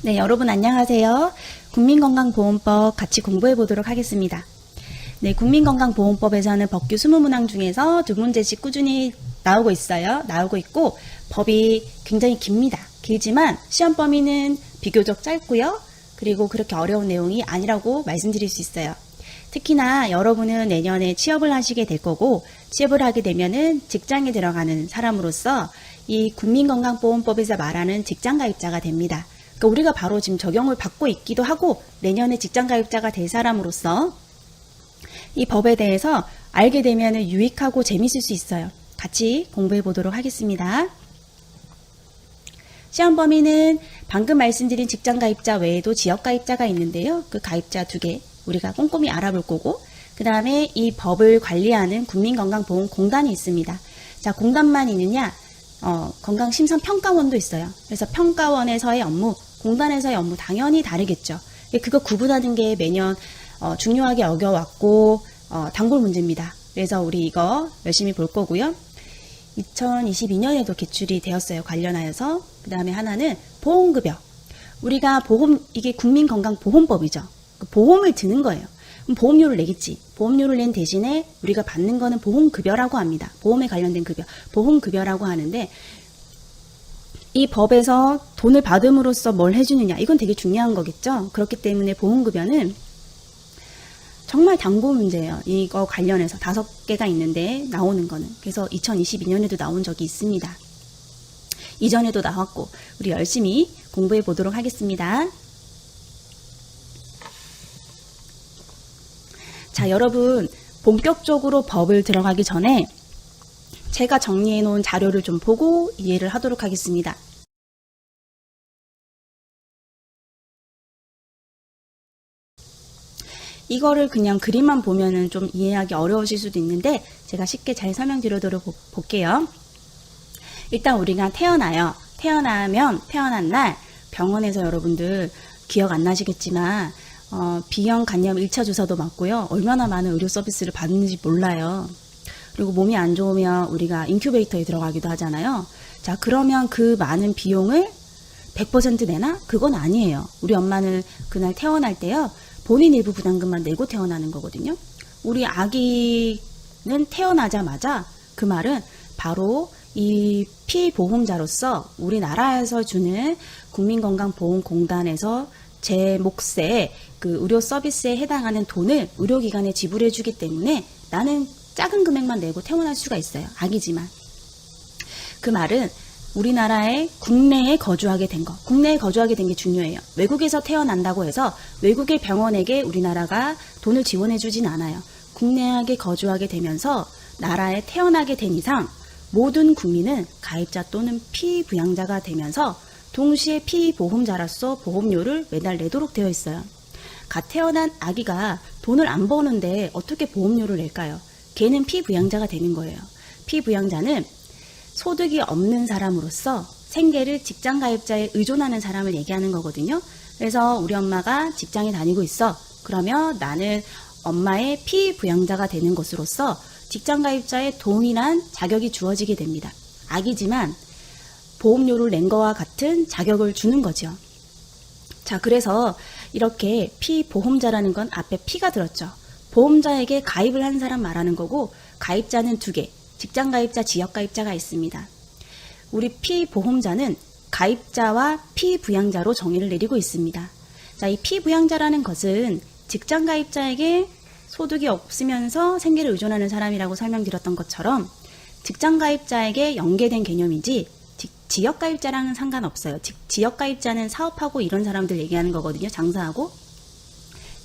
네, 여러분 안녕하세요. 국민건강보험법 같이 공부해 보도록 하겠습니다. 네, 국민건강보험법에서는 법규 20문항 중에서 2문제씩 꾸준히 나오고 있어요. 나오고 있고 법이 굉장히 깁니다. 길지만 시험 범위는 비교적 짧고요. 그리고 그렇게 어려운 내용이 아니라고 말씀드릴 수 있어요. 특히나 여러분은 내년에 취업을 하시게 될 거고, 취업을 하게 되면은 직장에 들어가는 사람으로서 이 국민건강보험법에서 말하는 직장가입자가 됩니다. 그러니까 우리가 바로 지금 적용을 받고 있기도 하고, 내년에 직장가입자가 될 사람으로서 이 법에 대해서 알게 되면은 유익하고 재밌을 수 있어요. 같이 공부해 보도록 하겠습니다. 시험 범위는 방금 말씀드린 직장가입자 외에도 지역가입자가 있는데요. 그 가입자 2개 우리가 꼼꼼히 알아볼 거고, 그 다음에 이 법을 관리하는 국민건강보험공단이 있습니다. 자, 공단만 있느냐? 건강심사평가원도 있어요. 그래서 평가원에서의 업무, 공단에서의 업무 당연히 다르겠죠. 그거 구분하는 게 매년 중요하게 여겨왔고 단골 문제입니다. 그래서 우리 이거 열심히 볼 거고요. 2022년에도 개출이 되었어요. 관련하여서. 그 다음에 하나는 보험급여. 우리가 이게 국민건강보험법이죠. 보험을 드는 거예요. 그럼 보험료를 내겠지. 보험료를 낸 대신에 우리가 받는 거는 보험급여라고 합니다. 보험에 관련된 급여, 보험급여라고 하는데, 이 법에서 돈을 받음으로써 뭘 해주느냐, 이건 되게 중요한 거겠죠. 그렇기 때문에 보험급여는 정말 단골 문제예요. 이거 관련해서 5개가 있는데 나오는 거는. 그래서 2022년에도 나온 적이 있습니다. 이전에도 나왔고, 우리 열심히 공부해 보도록 하겠습니다. 자, 여러분 본격적으로 법을 들어가기 전에 제가 정리해 놓은 자료를 좀 보고 이해를 하도록 하겠습니다. 이거를 그냥 그림만 보면은 좀 이해하기 어려우실 수도 있는데 제가 쉽게 잘 설명드리도록 볼게요. 일단 우리가 태어나요. 태어난 날 병원에서 여러분들 기억 안 나시겠지만 B형 간염 1차 주사도 맞고요. 얼마나 많은 의료 서비스를 받는지 몰라요. 그리고 몸이 안 좋으면 우리가 인큐베이터에 들어가기도 하잖아요. 자, 그러면 그 많은 비용을 100% 내나? 그건 아니에요. 우리 엄마는 그날 태어날 때요. 본인 일부 부담금만 내고 태어나는 거거든요. 우리 아기는 태어나자마자 그 말은 바로 이 피보험자로서 우리나라에서 주는 국민건강보험공단에서 제 몫에 그 의료 서비스에 해당하는 돈을 의료기관에 지불해 주기 때문에 나는 작은 금액만 내고 태어날 수가 있어요. 아기지만. 그 말은 우리나라의 국내에 거주하게 된 거. 국내에 거주하게 된 게 중요해요. 외국에서 태어난다고 해서 외국의 병원에게 우리나라가 돈을 지원해 주진 않아요. 국내에 거주하게 되면서 나라에 태어나게 된 이상 모든 국민은 가입자 또는 피부양자가 되면서 동시에 피보험자로서 보험료를 매달 내도록 되어 있어요. 갓 태어난 아기가 돈을 안 버는데 어떻게 보험료를 낼까요? 걔는 피부양자가 되는 거예요. 피부양자는 소득이 없는 사람으로서 생계를 직장가입자에 의존하는 사람을 얘기하는 거거든요. 그래서 우리 엄마가 직장에 다니고 있어. 그러면 나는 엄마의 피부양자가 되는 것으로서 직장가입자의 동일한 자격이 주어지게 됩니다. 아기지만 보험료를 낸 거와 같은 자격을 주는 거죠. 자, 그래서 이렇게 피보험자라는 건 앞에 피가 들었죠. 보험자에게 가입을 한 사람 말하는 거고, 가입자는 2개, 직장가입자, 지역가입자가 있습니다. 우리 피보험자는 가입자와 피부양자로 정의를 내리고 있습니다. 자, 이 피부양자라는 것은 직장가입자에게 소득이 없으면서 생계를 의존하는 사람이라고 설명드렸던 것처럼 직장가입자에게 연계된 개념이지 지역가입자랑은 상관없어요. 지역가입자는 사업하고 이런 사람들 얘기하는 거거든요. 장사하고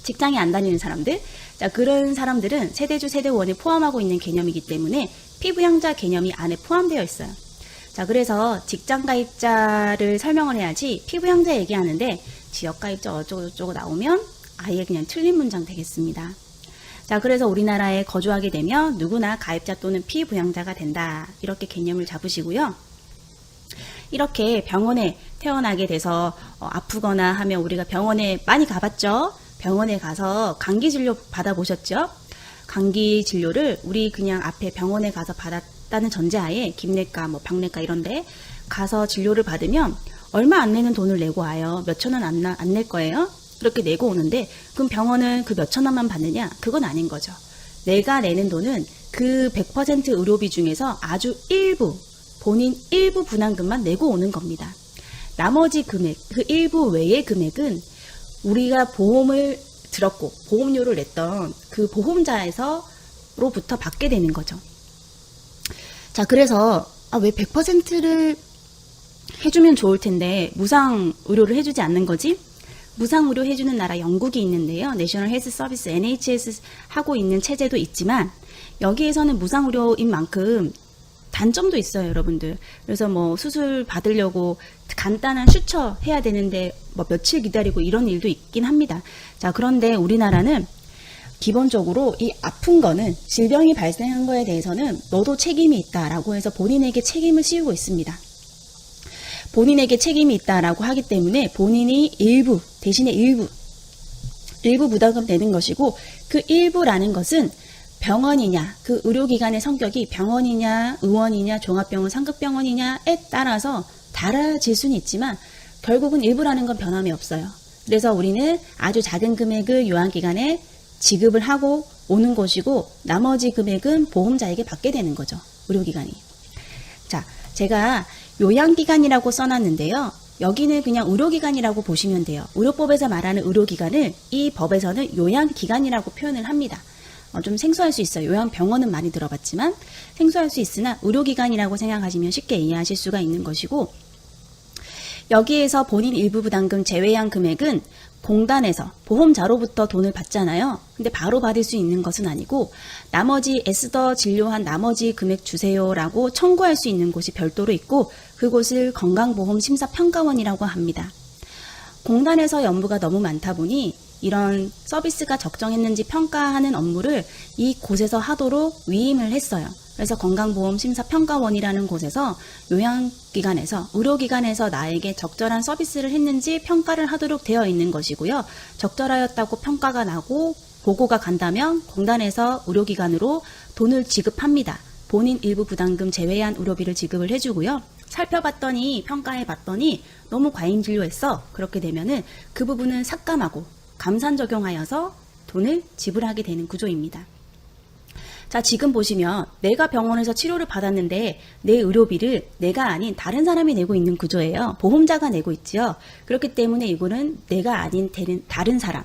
직장에 안 다니는 사람들. 자, 그런 사람들은 세대주 세대원에 포함하고 있는 개념이기 때문에 피부양자 개념이 안에 포함되어 있어요. 자, 그래서 직장가입자를 설명을 해야지 피부양자 얘기하는데 지역가입자 어쩌고저쩌고 나오면 아예 그냥 틀린 문장 되겠습니다. 자, 그래서 우리나라에 거주하게 되면 누구나 가입자 또는 피부양자가 된다. 이렇게 개념을 잡으시고요. 이렇게 병원에 태어나게 돼서 아프거나 하면 우리가 병원에 많이 가봤죠? 병원에 가서 감기 진료 받아보셨죠? 감기 진료를 우리 그냥 앞에 병원에 가서 받았다는 전제하에 김내과, 박내과 이런데 가서 진료를 받으면 얼마 안 내는 돈을 내고 와요. 몇천 원 안 낼 거예요? 그렇게 내고 오는데 그럼 병원은 그 몇천 원만 받느냐? 그건 아닌 거죠. 내가 내는 돈은 그 100% 의료비 중에서 아주 일부, 본인 일부 부담금만 내고 오는 겁니다. 나머지 금액, 그 일부 외의 금액은 우리가 보험을 들었고 보험료를 냈던 그 보험자에서로부터 받게 되는 거죠. 자, 그래서 왜 100%를 해주면 좋을 텐데 무상 의료를 해주지 않는 거지? 무상 의료 해주는 나라 영국이 있는데요. 내셔널 헬스 서비스 NHS 하고 있는 체제도 있지만 여기에서는 무상 의료인 만큼 단점도 있어요, 여러분들. 그래서 뭐 수술 받으려고 간단한 수처 해야 되는데 뭐 며칠 기다리고 이런 일도 있긴 합니다. 자, 그런데 우리나라는 기본적으로 이 아픈 거는 질병이 발생한 거에 대해서는 너도 책임이 있다라고 해서 본인에게 책임을 씌우고 있습니다. 본인에게 책임이 있다라고 하기 때문에 본인이 일부, 대신에 일부 부담금 내는 것이고 그 일부라는 것은 병원이냐, 그 의료기관의 성격이 병원이냐, 의원이냐, 종합병원, 상급병원이냐에 따라서 달라질 수는 있지만 결국은 일부라는 건 변함이 없어요. 그래서 우리는 아주 작은 금액을 요양기관에 지급을 하고 오는 것이고 나머지 금액은 보험자에게 받게 되는 거죠. 의료기관이. 자, 제가 요양기관이라고 써놨는데요. 여기는 그냥 의료기관이라고 보시면 돼요. 의료법에서 말하는 의료기관을 이 법에서는 요양기관이라고 표현을 합니다. 좀 생소할 수 있어요. 요양병원은 많이 들어봤지만 생소할 수 있으나 의료기관이라고 생각하시면 쉽게 이해하실 수가 있는 것이고 여기에서 본인 일부 부담금 제외한 금액은 공단에서 보험자로부터 돈을 받잖아요. 근데 바로 받을 수 있는 것은 아니고 나머지 애쓰더 진료한 나머지 금액 주세요라고 청구할 수 있는 곳이 별도로 있고 그곳을 건강보험심사평가원이라고 합니다. 공단에서 업무가 너무 많다 보니 이런 서비스가 적정했는지 평가하는 업무를 이 곳에서 하도록 위임을 했어요. 그래서 건강보험심사평가원이라는 곳에서 요양기관에서, 의료기관에서 나에게 적절한 서비스를 했는지 평가를 하도록 되어 있는 것이고요. 적절하였다고 평가가 나고 보고가 간다면 공단에서 의료기관으로 돈을 지급합니다. 본인 일부 부담금 제외한 의료비를 지급을 해주고요. 살펴봤더니, 평가해봤더니 너무 과잉 진료했어. 그렇게 되면은 그 부분은 삭감하고 감산 적용하여서 돈을 지불하게 되는 구조입니다. 자, 지금 보시면 내가 병원에서 치료를 받았는데 내 의료비를 내가 아닌 다른 사람이 내고 있는 구조예요. 보험자가 내고 있지요. 그렇기 때문에 이거는 내가 아닌 다른 사람,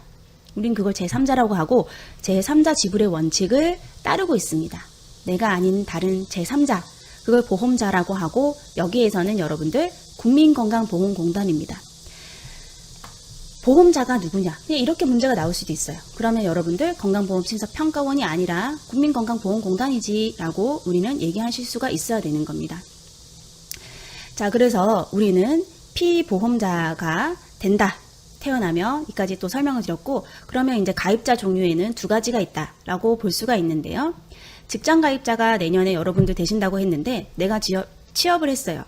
우린 그걸 제3자라고 하고 제3자 지불의 원칙을 따르고 있습니다. 내가 아닌 다른 제3자, 그걸 보험자라고 하고 여기에서는 여러분들 국민건강보험공단입니다. 보험자가 누구냐? 이렇게 문제가 나올 수도 있어요. 그러면 여러분들 건강보험심사평가원이 아니라 국민건강보험공단이지 라고 우리는 얘기하실 수가 있어야 되는 겁니다. 자, 그래서 우리는 피보험자가 된다. 태어나면 이까지 또 설명을 드렸고 그러면 이제 가입자 종류에는 두 가지가 있다라고 볼 수가 있는데요. 직장가입자가 내년에 여러분들 되신다고 했는데 내가 취업을 했어요.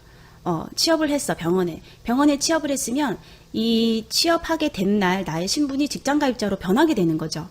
취업을 했어, 병원에 취업을 했으면 이 취업하게 된 날 나의 신분이 직장가입자로 변하게 되는 거죠.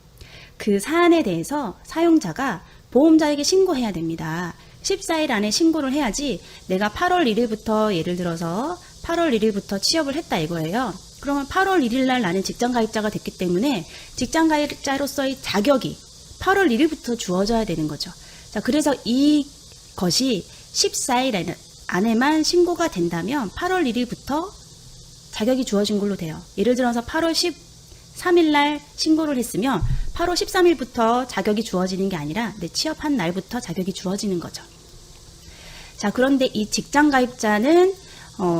그 사안에 대해서 사용자가 보험자에게 신고해야 됩니다. 14일 안에 신고를 해야지 내가 8월 1일부터 예를 들어서 8월 1일부터 취업을 했다 이거예요. 그러면 8월 1일 날 나는 직장가입자가 됐기 때문에 직장가입자로서의 자격이 8월 1일부터 주어져야 되는 거죠. 자, 그래서 이것이 14일 안에만 신고가 된다면 8월 1일부터 자격이 주어진 걸로 돼요. 예를 들어서 8월 13일 날 신고를 했으면 8월 13일부터 자격이 주어지는 게 아니라 내 취업한 날부터 자격이 주어지는 거죠. 자, 그런데 이 직장가입자는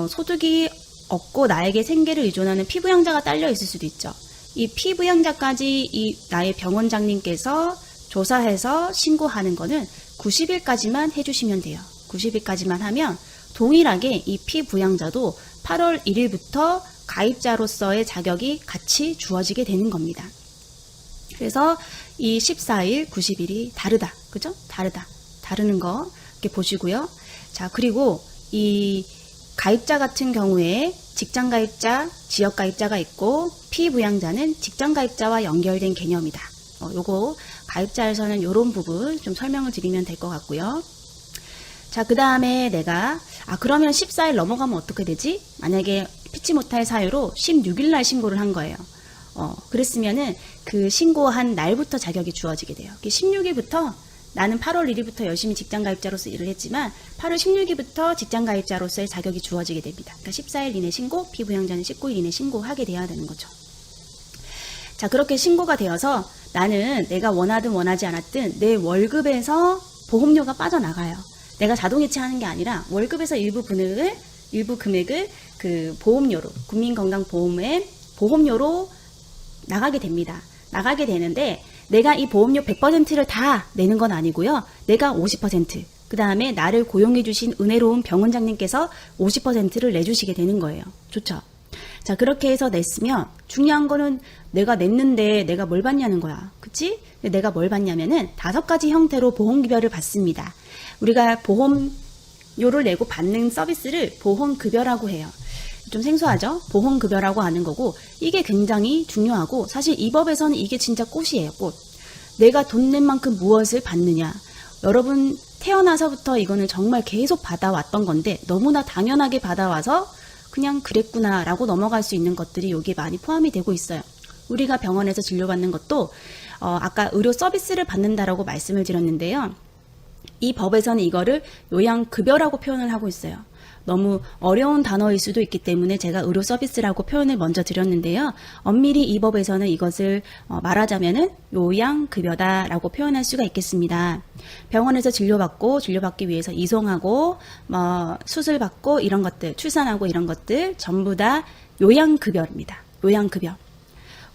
소득이 없고 나에게 생계를 의존하는 피부양자가 딸려 있을 수도 있죠. 이 피부양자까지 이 나의 병원장님께서 조사해서 신고하는 거는 90일까지만 해주시면 돼요. 90일까지만 하면 동일하게 이 피부양자도 8월 1일부터 가입자로서의 자격이 같이 주어지게 되는 겁니다. 그래서 이 14일, 90일이 다르다. 그죠? 다르는 거 이렇게 보시고요. 자, 그리고 이 가입자 같은 경우에 직장가입자, 지역가입자가 있고 피부양자는 직장가입자와 연결된 개념이다. 요거 가입자에서는 요런 부분 좀 설명을 드리면 될 것 같고요. 자, 그 다음에 내가 그러면 14일 넘어가면 어떻게 되지? 만약에 피치 못할 사유로 16일 날 신고를 한 거예요. 그랬으면은 그 신고한 날부터 자격이 주어지게 돼요. 16일부터 나는 8월 1일부터 열심히 직장가입자로서 일을 했지만 8월 16일부터 직장가입자로서의 자격이 주어지게 됩니다. 그러니까 14일 이내 신고, 피부양 전에 19일 이내 신고하게 돼야 되는 거죠. 자, 그렇게 신고가 되어서 나는 내가 원하든 원하지 않았든 내 월급에서 보험료가 빠져나가요. 내가 자동이체하는 게 아니라 월급에서 일부 금액을 그 보험료로, 국민건강보험의 보험료로 나가게 됩니다. 나가게 되는데 내가 이 보험료 100%를 다 내는 건 아니고요. 내가 50%, 그 다음에 나를 고용해 주신 은혜로운 병원장님께서 50%를 내주시게 되는 거예요. 좋죠? 자, 그렇게 해서 냈으면 중요한 거는 내가 냈는데 내가 뭘 받냐는 거야. 그치? 내가 뭘 받냐면은 5가지 형태로 보험급여를 받습니다. 우리가 보험료를 내고 받는 서비스를 보험급여라고 해요. 좀 생소하죠? 보험급여라고 하는 거고, 이게 굉장히 중요하고, 사실 이 법에서는 이게 진짜 꽃이에요, 꽃. 내가 돈 낸 만큼 무엇을 받느냐. 여러분 태어나서부터 이거는 정말 계속 받아왔던 건데 너무나 당연하게 받아와서 그냥 그랬구나 라고 넘어갈 수 있는 것들이 여기에 많이 포함이 되고 있어요. 우리가 병원에서 진료받는 것도 아까 의료 서비스를 받는다라고 말씀을 드렸는데요. 이 법에서는 이거를 요양급여라고 표현을 하고 있어요. 너무 어려운 단어일 수도 있기 때문에 제가 의료 서비스라고 표현을 먼저 드렸는데요. 엄밀히 이 법에서는 이것을 말하자면은 요양급여다라고 표현할 수가 있겠습니다. 병원에서 진료받기 위해서 이송하고 수술받고 이런 것들, 출산하고 이런 것들 전부 다 요양급여입니다. 요양급여.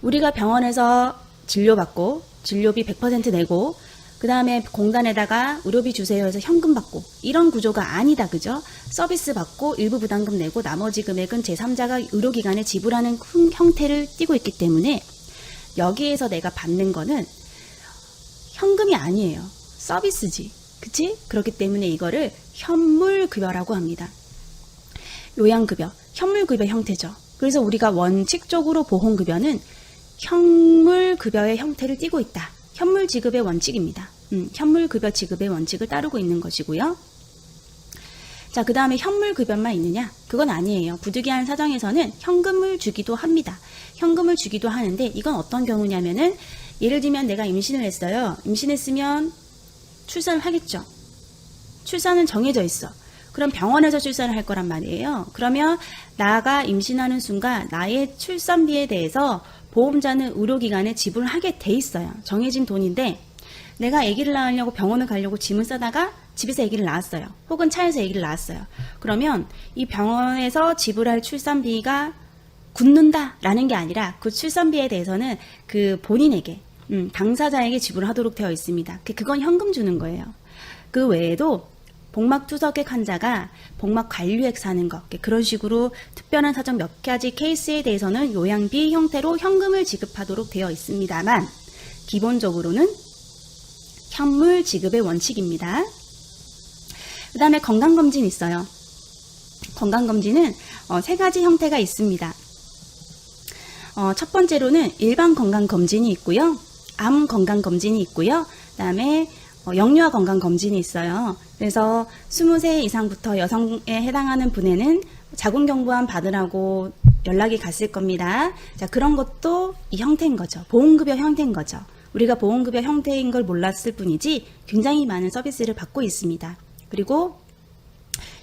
우리가 병원에서 진료받고 진료비 100% 내고 그 다음에 공단에다가 의료비 주세요 해서 현금 받고 이런 구조가 아니다. 그죠? 서비스 받고 일부 부담금 내고 나머지 금액은 제3자가 의료기관에 지불하는 형태를 띠고 있기 때문에 여기에서 내가 받는 거는 현금이 아니에요. 서비스지. 그치? 그렇기 때문에 이거를 현물급여라고 합니다. 요양급여, 현물급여 형태죠. 그래서 우리가 원칙적으로 보험급여는 현물급여의 형태를 띠고 있다. 현물 지급의 원칙입니다. 현물급여 지급의 원칙을 따르고 있는 것이고요. 자, 그 다음에 현물급여만 있느냐? 그건 아니에요. 부득이한 사정에서는 현금을 주기도 합니다. 현금을 주기도 하는데 이건 어떤 경우냐면은 예를 들면 내가 임신을 했어요. 임신했으면 출산을 하겠죠. 출산은 정해져 있어. 그럼 병원에서 출산을 할 거란 말이에요. 그러면 나가 임신하는 순간 나의 출산비에 대해서 보험자는 의료기관에 지불을 하게 돼 있어요. 정해진 돈인데 내가 아기를 낳으려고 병원을 가려고 짐을 싸다가 집에서 아기를 낳았어요. 혹은 차에서 아기를 낳았어요. 그러면 이 병원에서 지불할 출산비가 굳는다라는 게 아니라 그 출산비에 대해서는 그 본인에게 당사자에게 지불하도록 되어 있습니다. 그건 현금 주는 거예요. 그 외에도 복막 투석액 환자가 복막 관리액 사는 것, 그런 식으로 특별한 사정 몇 가지 케이스에 대해서는 요양비 형태로 현금을 지급하도록 되어 있습니다만 기본적으로는 현물 지급의 원칙입니다. 그 다음에 건강검진 있어요. 건강검진은 3가지 형태가 있습니다. 첫 번째로는 일반 건강검진이 있고요. 암 건강검진이 있고요. 그 다음에 영유아 건강검진이 있어요. 그래서 20세 이상부터 여성에 해당하는 분에는 자궁경부암 받으라고 연락이 갔을 겁니다. 자, 그런 것도 이 형태인 거죠. 보험급여 형태인 거죠. 우리가 보험급여 형태인 걸 몰랐을 뿐이지 굉장히 많은 서비스를 받고 있습니다. 그리고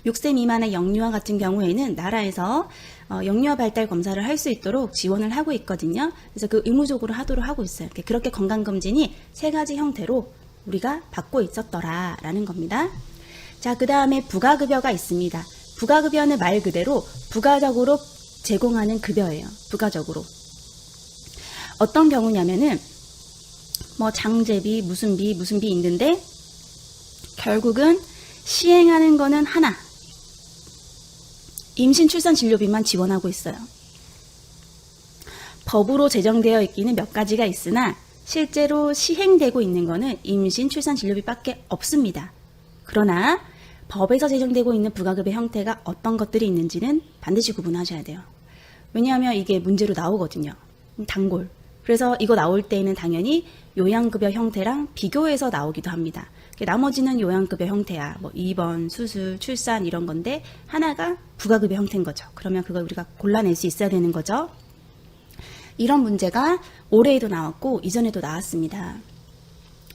6세 미만의 영유아 같은 경우에는 나라에서 영유아 발달 검사를 할 수 있도록 지원을 하고 있거든요. 그래서 그 의무적으로 하도록 하고 있어요. 그렇게 건강검진이 3가지 형태로 우리가 받고 있었더라라는 겁니다. 자, 그 다음에 부가급여가 있습니다. 부가급여는 말 그대로 부가적으로 제공하는 급여예요. 부가적으로. 어떤 경우냐면은 장제비, 무슨 비 있는데 결국은 시행하는 거는 하나. 임신 출산 진료비만 지원하고 있어요. 법으로 제정되어 있기는 몇 가지가 있으나 실제로 시행되고 있는 거는 임신 출산 진료비밖에 없습니다. 그러나 법에서 제정되고 있는 부가급여 형태가 어떤 것들이 있는지는 반드시 구분하셔야 돼요. 왜냐하면 이게 문제로 나오거든요. 단골. 그래서 이거 나올 때에는 당연히 요양급여 형태랑 비교해서 나오기도 합니다. 나머지는 요양급여 형태야. 뭐 입원, 수술, 출산 이런 건데 하나가 부가급여 형태인 거죠. 그러면 그걸 우리가 골라낼 수 있어야 되는 거죠. 이런 문제가 올해에도 나왔고 이전에도 나왔습니다.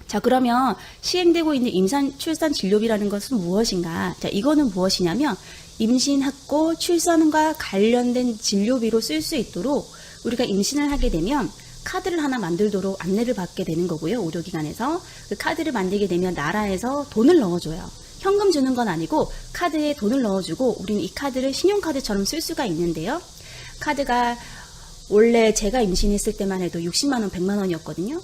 자, 그러면 시행되고 있는 임산, 출산 진료비라는 것은 무엇인가? 자, 이거는 무엇이냐면 임신, 학고, 출산과 관련된 진료비로 쓸 수 있도록 우리가 임신을 하게 되면 카드를 하나 만들도록 안내를 받게 되는 거고요. 의료기관에서. 그 카드를 만들게 되면 나라에서 돈을 넣어줘요. 현금 주는 건 아니고 카드에 돈을 넣어주고 우리는 이 카드를 신용카드처럼 쓸 수가 있는데요. 카드가 원래 제가 임신했을 때만 해도 60만 원, 100만 원이었거든요.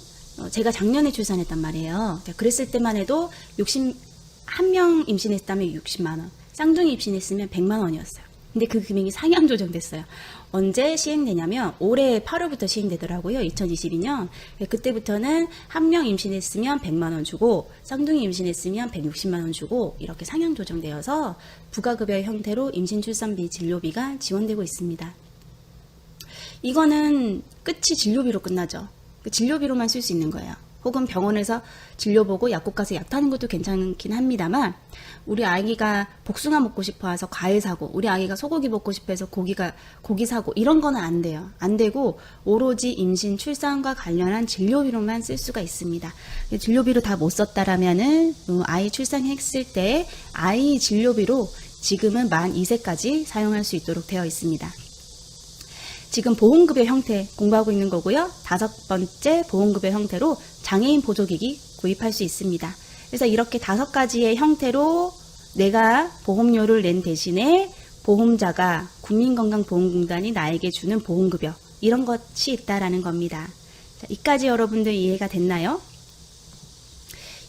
제가 작년에 출산했단 말이에요. 그랬을 때만 해도 1명 임신했다면 60만 원, 쌍둥이 임신했으면 100만 원이었어요. 근데 그 금액이 상향 조정됐어요. 언제 시행되냐면 올해 8월부터 시행되더라고요. 2022년. 그때부터는 1명 임신했으면 100만 원 주고 쌍둥이 임신했으면 160만 원 주고 이렇게 상향 조정되어서 부가급여 형태로 임신 출산비 진료비가 지원되고 있습니다. 이거는 끝이 진료비로 끝나죠. 진료비로만 쓸 수 있는 거예요. 혹은 병원에서 진료 보고 약국 가서 약 타는 것도 괜찮긴 합니다만 우리 아기가 복숭아 먹고 싶어 해서 과일 사고 우리 아기가 소고기 먹고 싶어 해서 고기 사고 이런 거는 안 돼요. 안 되고 오로지 임신 출산과 관련한 진료비로만 쓸 수가 있습니다. 진료비로 다 못 썼다라면은 아이 출산했을 때 아이 진료비로 지금은 만 2세까지 사용할 수 있도록 되어 있습니다. 지금 보험급여 형태 공부하고 있는 거고요. 5번째 보험급여 형태로 장애인 보조기기 구입할 수 있습니다. 그래서 이렇게 5가지의 형태로 내가 보험료를 낸 대신에 보험자가 국민건강보험공단이 나에게 주는 보험급여 이런 것이 있다라는 겁니다. 자, 이까지 여러분들 이해가 됐나요?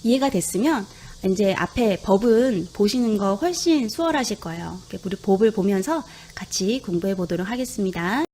이해가 됐으면 이제 앞에 법은 보시는 거 훨씬 수월하실 거예요. 우리 법을 보면서 같이 공부해 보도록 하겠습니다.